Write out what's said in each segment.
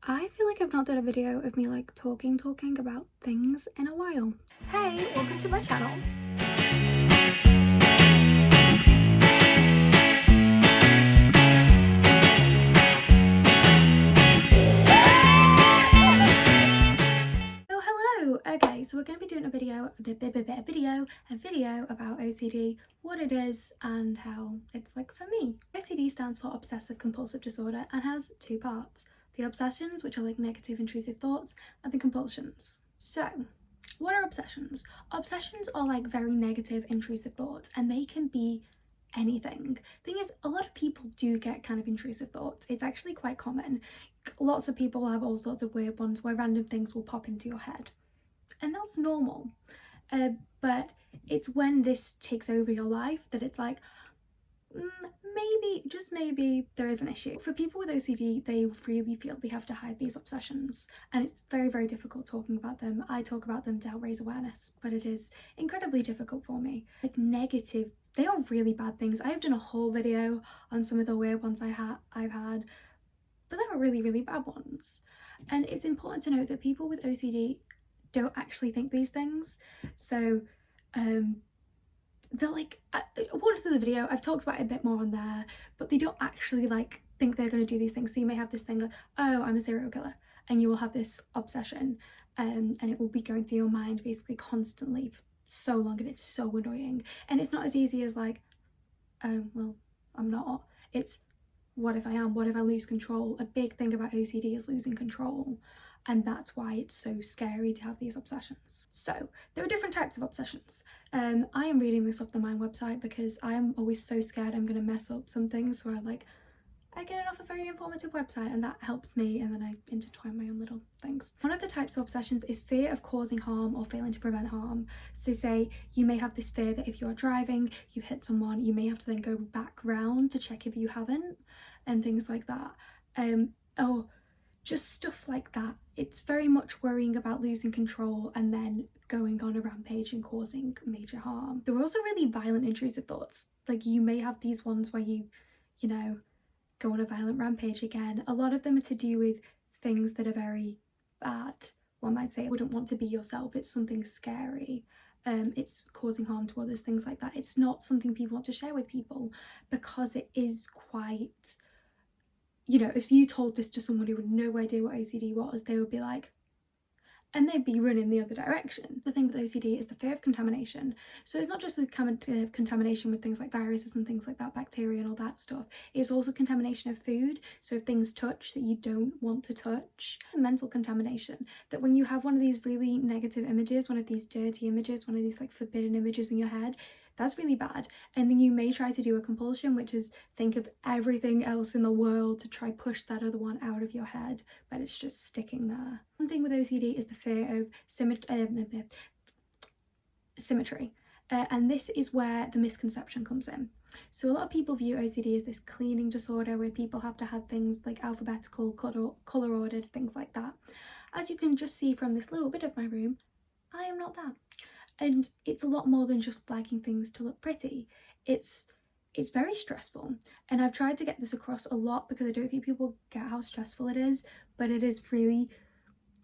I feel like I've not done a video of me like talking about things in a while. Hey, welcome to my channel. Oh, hello. Okay, so we're going to be doing a video about OCD, what it is and how it's like for me. OCD stands for obsessive compulsive disorder and has two parts. The obsessions, which are like negative intrusive thoughts, and the compulsions. So, what are obsessions? Obsessions are like very negative intrusive thoughts, and they can be anything. Thing is, a lot of people do get kind of intrusive thoughts. It's actually quite common. Lots of people have all sorts of weird ones where random things will pop into your head, and that's normal. But it's when this takes over your life that it's like, maybe, just maybe, there is an issue. For people with OCD, they really feel they have to hide these obsessions, and it's very, very difficult talking about them. I talk about them to help raise awareness, but it is incredibly difficult for me. Like negative, they are really bad things. I've done a whole video on some of the weird ones I've had, but they were really, really bad ones. And it's important to note that people with OCD don't actually think these things. So, they're like, watch the video, I've talked about it a bit more on there, but they don't actually like think they're going to do these things. So you may have this thing like, oh, I'm a serial killer, and you will have this obsession, and it will be going through your mind basically constantly for so long, and it's so annoying. And it's not as easy as like, oh well, I'm not. It's, what if I am? What if I lose control? A big thing about OCD is losing control, and that's why it's so scary to have these obsessions. So there are different types of obsessions. I am reading this off the Mind website because I'm always so scared I'm gonna mess up something, so I get it off a very informative website, and that helps me, and then I intertwine my own little things. One of the types of obsessions is fear of causing harm or failing to prevent harm. So say you may have this fear that if you're driving, you hit someone, you may have to then go back round to check if you haven't, and things like that. Or just stuff like that. It's very much worrying about losing control and then going on a rampage and causing major harm. There are also really violent intrusive thoughts. Like you may have these ones where you know, go on a violent rampage again. A lot of them are to do with things that are very bad. One might say, wouldn't want to be yourself. It's something scary. It's causing harm to others, things like that. It's not something people want to share with people because it is quite, you know, if you told this to someone who had no idea what OCD was, they would be like, and they'd be running the other direction. The thing with OCD is the fear of contamination. So it's not just the contamination with things like viruses and things like that, bacteria and all that stuff. It's also contamination of food. So if things touch that you don't want to touch. Mental contamination, that when you have one of these really negative images, one of these dirty images, one of these like forbidden images in your head, that's really bad. And then you may try to do a compulsion, which is think of everything else in the world to try push that other one out of your head, but it's just sticking there. One thing with OCD is the fear of symmetry. And this is where the misconception comes in. So a lot of people view OCD as this cleaning disorder where people have to have things like alphabetical, colour ordered, things like that. As you can just see from this little bit of my room, I am not that. And it's a lot more than just liking things to look pretty. It's very stressful, and I've tried to get this across a lot because I don't think people get how stressful it is, but it is really,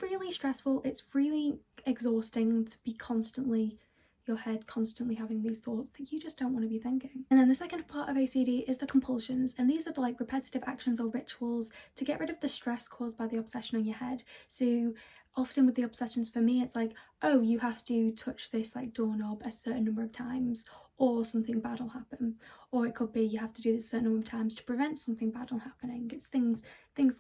really stressful. It's really exhausting to be constantly, your head constantly having these thoughts that you just don't want to be thinking. And then the second part of OCD is the compulsions, and these are like repetitive actions or rituals to get rid of the stress caused by the obsession on your head. So often with the obsessions for me, it's like, oh, you have to touch this like doorknob a certain number of times or something bad will happen. Or it could be you have to do this a certain number of times to prevent something bad from happening. It's things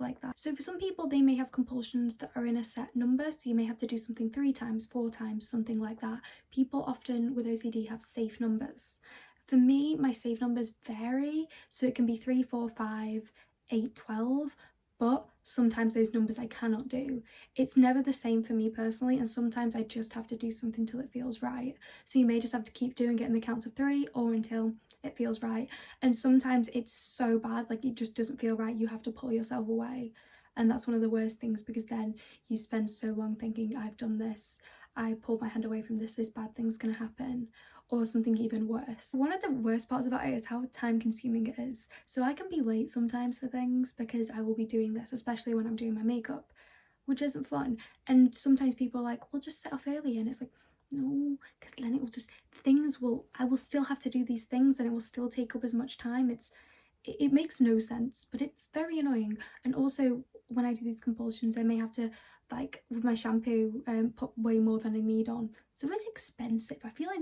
like that. So for some people, they may have compulsions that are in a set number. So you may have to do something 3 times, 4 times, something like that. People often with OCD have safe numbers. For me, my safe numbers vary. So it can be 3, 4, 5, 8, 12. But sometimes those numbers I cannot do. It's never the same for me personally, and sometimes I just have to do something till it feels right. So you may just have to keep doing it in the counts of 3 or until it feels right. And sometimes it's so bad, like it just doesn't feel right, you have to pull yourself away. And that's one of the worst things, because then you spend so long thinking, I've done this, I pulled my hand away from this bad thing's gonna happen, or something even worse. One of the worst parts about it is how time consuming it is. So I can be late sometimes for things because I will be doing this, especially when I'm doing my makeup, which isn't fun. And sometimes people are like, well, just set off early, and it's like, no, because then it will just, I will still have to do these things and it will still take up as much time. It makes no sense, but it's very annoying. And also when I do these compulsions, I may have to, like with my shampoo, put way more than I need on, so it's expensive. I feel like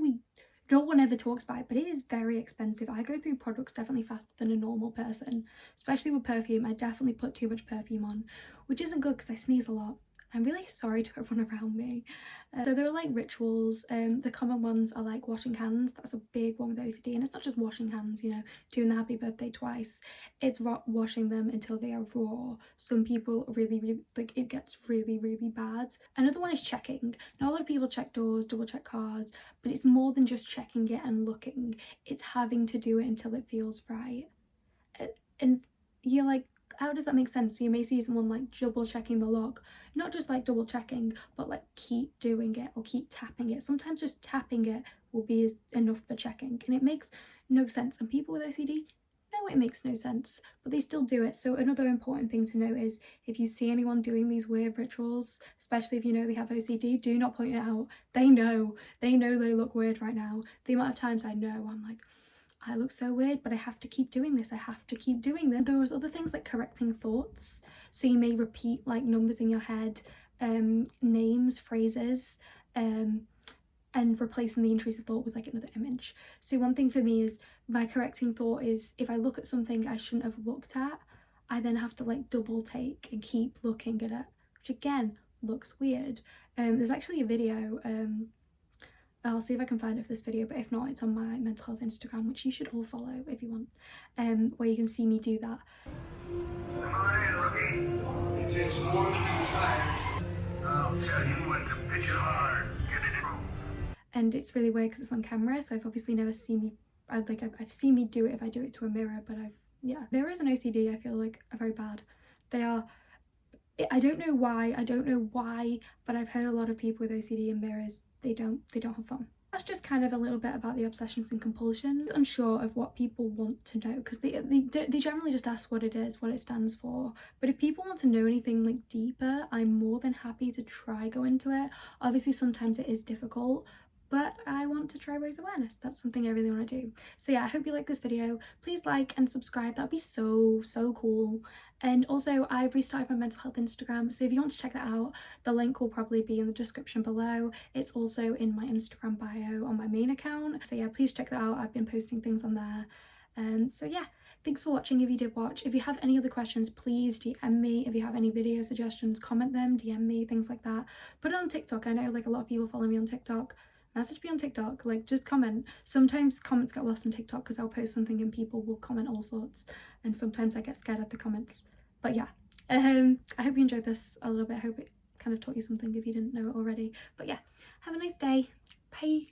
no one ever talks about it, but it is very expensive. I go through products definitely faster than a normal person, especially with perfume. I definitely put too much perfume on, which isn't good because I sneeze a lot. I'm really sorry to everyone around me. So there are like rituals. The common ones are like washing hands. That's a big one with OCD, and it's not just washing hands, you know, doing the happy birthday twice. It's washing them until they are raw. Some people really like, it gets really bad. Another one is checking. Now a lot of people check doors, double check cars, but it's more than just checking it and looking. It's having to do it until it feels right. And you're like, how does that make sense? So you may see someone like double checking the lock, not just like double checking, but like keep doing it or keep tapping it. Sometimes just tapping it will be enough for checking, and it makes no sense. And people with OCD, no, it makes no sense, but they still do it. So another important thing to note is if you see anyone doing these weird rituals, especially if you know they have OCD, do not point it out. They know they look weird right now. The amount of times I know I'm like, I look so weird, but I have to keep doing this. I have to keep doing this. There was other things like correcting thoughts. So you may repeat like numbers in your head, names, phrases, and replacing the intrusive thought with like another image. So one thing for me is my correcting thought is if I look at something I shouldn't have looked at, I then have to like double take and keep looking at it, which again looks weird. There's actually a video, I'll see if I can find it for this video, but if not, it's on my mental health Instagram, which you should all follow if you want, where you can see me do that. It takes more than you're tired. I'll tell you when to pitch it hard. Get it in. And it's really weird because it's on camera, so I've obviously never seen me, I've seen me do it if I do it to a mirror, but mirrors and OCD I feel like are very bad. They are, I don't know why, but I've heard a lot of people with OCD and mirrors, they don't have fun. That's just kind of a little bit about the obsessions and compulsions. Unsure of what people want to know because they generally just ask what it is, what it stands for. But if people want to know anything like deeper, I'm more than happy to try go into it. Obviously sometimes it is difficult, but I want to try raise awareness. That's something I really want to do. So yeah, I hope you like this video. Please like and subscribe. That'd be so cool. And also I've restarted my mental health Instagram, so if you want to check that out, the link will probably be in the description below. It's also in my Instagram bio on my main account. So yeah, please check that out. I've been posting things on there. So yeah, thanks for watching if you did watch. If you have any other questions, please DM me. If you have any video suggestions, comment them, DM me, things like that. Put it on TikTok. I know like a lot of people follow me on TikTok. Message me on TikTok, like just comment. Sometimes comments get lost on TikTok because I'll post something and people will comment all sorts, and sometimes I get scared of the comments. But yeah, I hope you enjoyed this a little bit. I hope it kind of taught you something if you didn't know it already. But yeah, have a nice day. Bye.